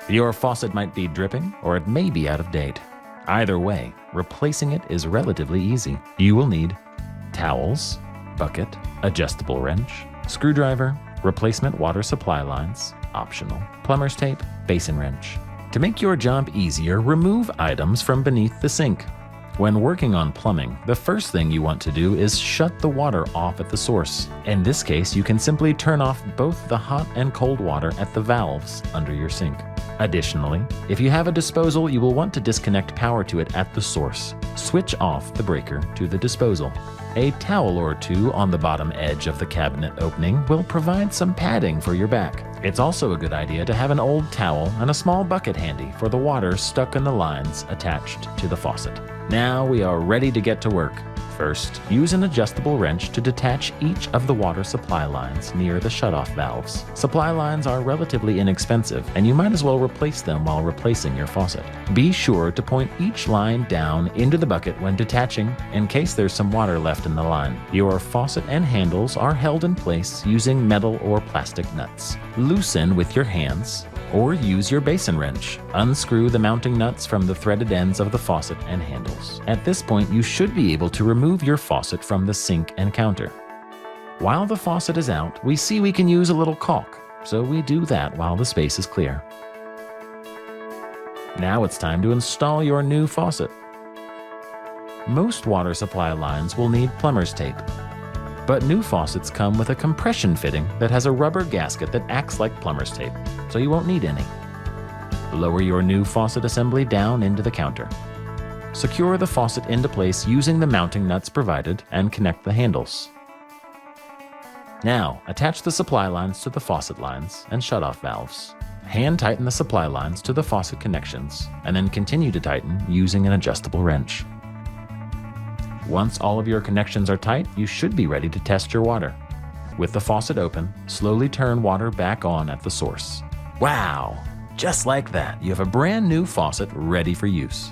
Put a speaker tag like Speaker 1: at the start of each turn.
Speaker 1: Your faucet might be dripping or it may be out of date. Either way, replacing it is relatively easy. You will need towels, bucket, adjustable wrench, screwdriver, replacement water supply lines, optional, plumber's tape, basin wrench. To make your job easier, remove items from beneath the sink. When working on plumbing, the first thing you want to do is shut the water off at the source. In this case, you can simply turn off both the hot and cold water at the valves under your sink. Additionally, if you have a disposal, you will want to disconnect power to it at the source. Switch off the breaker to the disposal. A towel or two on the bottom edge of the cabinet opening will provide some padding for your back. It's also a good idea to have an old towel and a small bucket handy for the water stuck in the lines attached to the faucet. Now we are ready to get to work. First, use an adjustable wrench to detach each of the water supply lines near the shutoff valves. Supply lines are relatively inexpensive, and you might as well replace them while replacing your faucet. Be sure to point each line down into the bucket when detaching in case there's some water left in the line. Your faucet and handles are held in place using metal or plastic nuts. Loosen with your hands, or use your basin wrench. Unscrew the mounting nuts from the threaded ends of the faucet and handles. At this point, you should be able to remove your faucet from the sink and counter. While the faucet is out, we see we can use a little caulk, so we do that while the space is clear. Now it's time to install your new faucet. Most water supply lines will need plumber's tape, but new faucets come with a compression fitting that has a rubber gasket that acts like plumber's tape, so you won't need any. Lower your new faucet assembly down into the counter. Secure the faucet into place using the mounting nuts provided and connect the handles. Now, attach the supply lines to the faucet lines and shutoff valves. Hand tighten the supply lines to the faucet connections, and then continue to tighten using an adjustable wrench. Once all of your connections are tight, you should be ready to test your water. With the faucet open, slowly turn water back on at the source. Wow! Just like that, you have a brand new faucet ready for use.